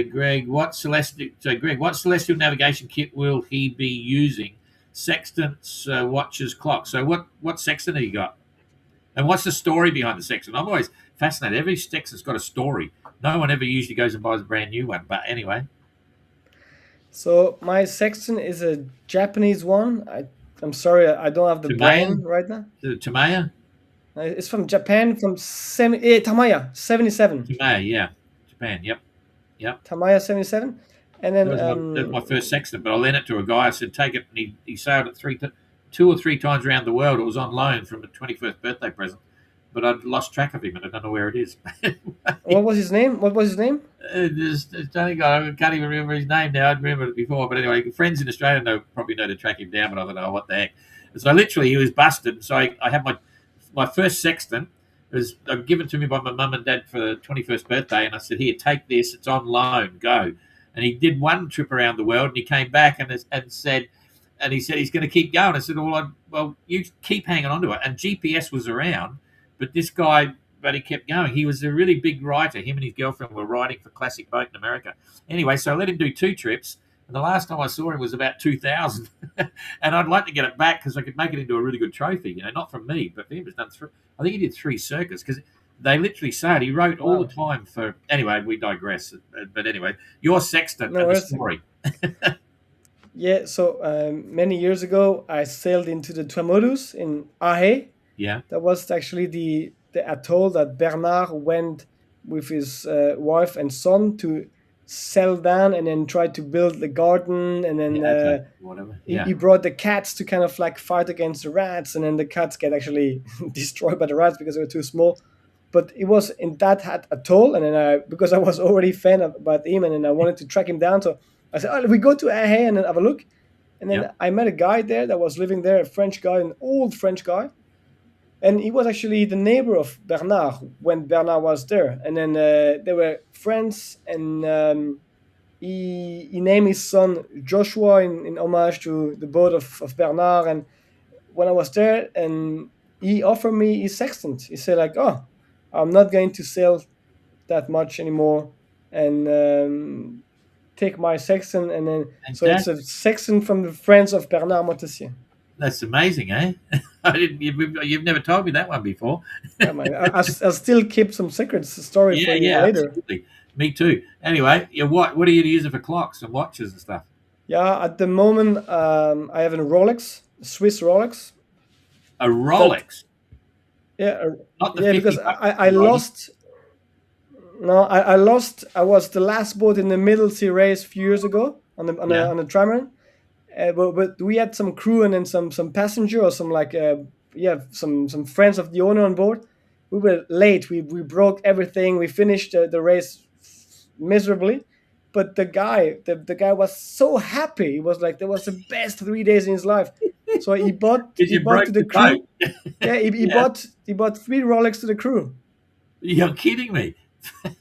Greg, what celestial navigation kit will he be using? Sextants, watches, clocks. So what sextant have you got? And what's the story behind the sextant? I'm always fascinated. Every sextant's got a story. No one ever usually goes and buys a brand new one. But anyway. So my sextant is a Japanese one. I'm sorry, I don't have the brand right now. Tamaya? It's from Japan, from Tamaya 77. Tamaya, yeah. Japan, yep. Tamaya 77. And then that was my first sextant, but I lent it to a guy. I said, take it. And he sailed it 2 or 3 times around the world. It was on loan from a 21st birthday present, but I'd lost track of him and I don't know where it is. What was his name? I can't even remember his name now. I'd remembered it before. But anyway, friends in Australia probably know to track him down, but I don't know what the heck. So literally he was busted. So I had my first sextant. It was given to me by my mum and dad for the 21st birthday. And I said, here, take this. It's on loan. Go. And he did one trip around the world, and he came back and said he's going to keep going. I said, well, you keep hanging on to it. And GPS was around, but this guy, he kept going. He was a really big writer. Him and his girlfriend were writing for Classic Boat in America. Anyway, so I let him do 2 trips, and the last time I saw him was about 2000. And I'd like to get it back because I could make it into a really good trophy. Not from me, but for him, it's done 3. I think he did 3 circuits because they literally say it. He wrote all the time for. Anyway, we digress. But anyway, your sextant and the story. Yeah, so many years ago, I sailed into the Tuamotus in Ahe. Yeah. That was actually the atoll that Bernard went with his wife and son to settle down and then try to build the garden. And then he brought the cats to kind of like fight against the rats. And then the cats get actually destroyed by the rats because they were too small. But it was in that atoll, and then because I was already a fan about him, and then I wanted to track him down, so I said, we go to Ahe and then have a look. And then I met a guy there that was living there, a French guy, an old French guy. And he was actually the neighbor of Bernard when Bernard was there. And then they were friends, and he named his son Joshua in homage to the boat of Bernard. And when I was there, and he offered me his sextant. He said like, I'm not going to sail that much anymore, and take my sextant, and then so it's a sextant from the friends of Bernard Montessier. That's amazing, eh? You've never told me that one before. I'll still keep some secret story for you later. Absolutely. Me too. Anyway, what are you using for clocks and watches and stuff? Yeah, at the moment I have a Rolex, a Swiss Rolex. A Rolex? Yeah, Not the yeah, 50 because bucks I lost. No, I lost. I was the last boat in the middle sea race a few years ago on a trimaran. But we had some crew and then some passenger or some like some friends of the owner on board. We were late. We broke everything. We finished the race miserably. But the guy was so happy. He was like, that was the best 3 days in his life. So he bought because you to broke the the boat. crew. Yeah, he Yeah. bought 3 Rolex to the crew. You're kidding me.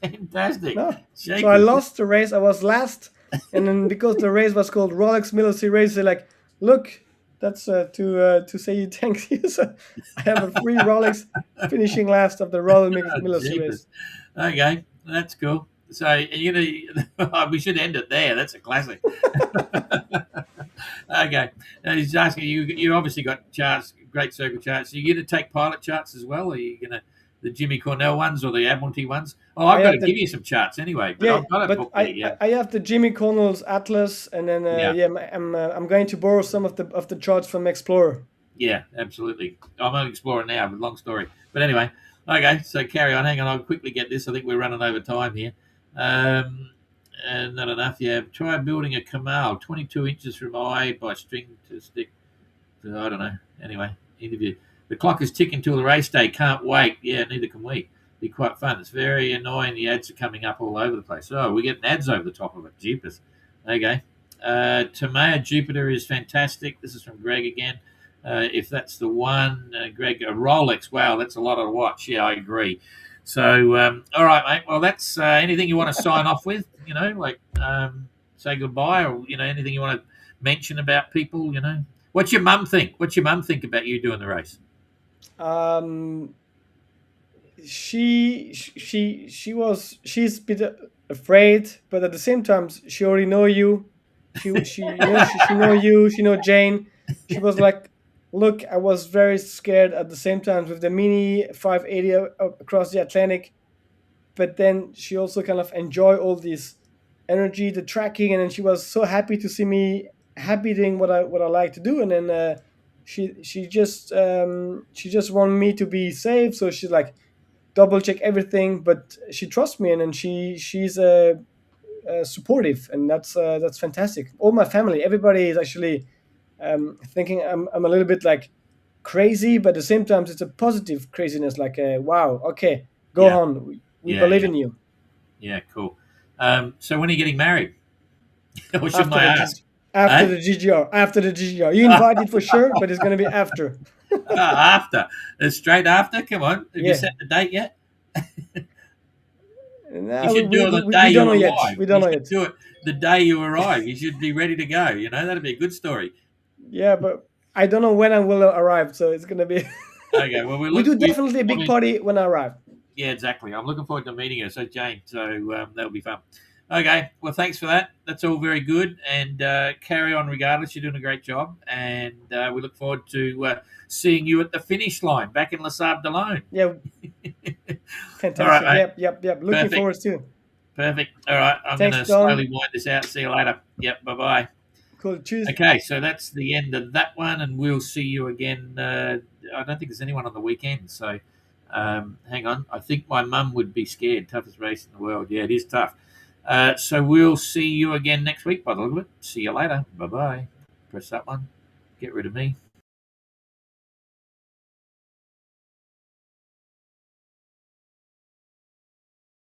Fantastic. No. So I Jeepers. lost the race. I was last, and then because the race was called Rolex Middle Sea Race, they're like, "Look, that's to say you thank you." So I have a free Rolex finishing last of the Royal Middle Sea Jeepers. Race. Okay, that's cool. So we should end it there. That's a classic. Okay, now he's asking you. You obviously got charts, great circle charts. Are you going to take pilot charts as well? Or are you going to the Jimmy Cornell ones or the Admiralty ones? Oh, I've got to give you some charts anyway. But Yeah, I've got a but book here. Yeah, I have the Jimmy Connell's Atlas, and then I'm going to borrow some of the charts from Explorer. yeah, absolutely. I'm an explorer now, but long story. But anyway, okay. So carry on. Hang on, I'll quickly get this. I think we're running over time here. And not enough. Yeah, try building a Kamal 22 inches from eye by string to stick. I don't know. Anyway, interview. The clock is ticking till the race day. Can't wait. Yeah, neither can we. Be quite fun. It's very annoying. The ads are coming up all over the place. Oh, we're getting ads over the top of it. Jeepers. Okay. Tomea Jupiter is fantastic. This is from Greg again. If that's the one, Greg, a Rolex. Wow, that's a lot to watch. Yeah, I agree. So, all right, mate. Well, that's anything you want to sign off with, like say goodbye or, anything you want to mention about people, What's your mum think? What's your mum think about you doing the race? She's a bit afraid, but at the same time, she already know you. She know you. She know Jane. She was like, look, I was very scared at the same time with the Mini 580 across the Atlantic, but then she also kind of enjoy all this energy, the tracking, and then she was so happy to see me happy doing what I like to do, and then she just wanted me to be safe, so she's like double check everything, but she trusts me, and then she's supportive, and that's fantastic. All my family, everybody is actually thinking I'm a little bit like crazy, but at the same time it's a positive craziness, like wow, okay, go on, we believe in you. Yeah, cool. So when are you getting married? Or shouldn't I ask? After the GGR. You invited for sure, but it's going to be after. After. Straight after? Come on. Have you set the date yet? No, you should do it the day you arrive. We don't know yet. Do it the day you arrive. You should be ready to go. That'd be a good story. Yeah, but I don't know when I will arrive, so it's going to be... Okay, well, we do definitely a big party when I arrive. Yeah, exactly. I'm looking forward to meeting her. So, Jane, that'll be fun. Okay, well, thanks for that. That's all very good, and carry on regardless. You're doing a great job, and we look forward to seeing you at the finish line back in Les Sables d'Olonne. Yeah, fantastic. Right, yep. Looking forward to. Perfect. All right, I'm going to slowly wind this out. See you later. Yep, bye-bye. Cool, cheers. Okay, so that's the end of that one, and we'll see you again. I don't think there's anyone on the weekend, so hang on. I think my mum would be scared. Toughest race in the world. Yeah, it is tough. So we'll see you again next week by the look of it. See you later. Bye-bye. Press that one. Get rid of me.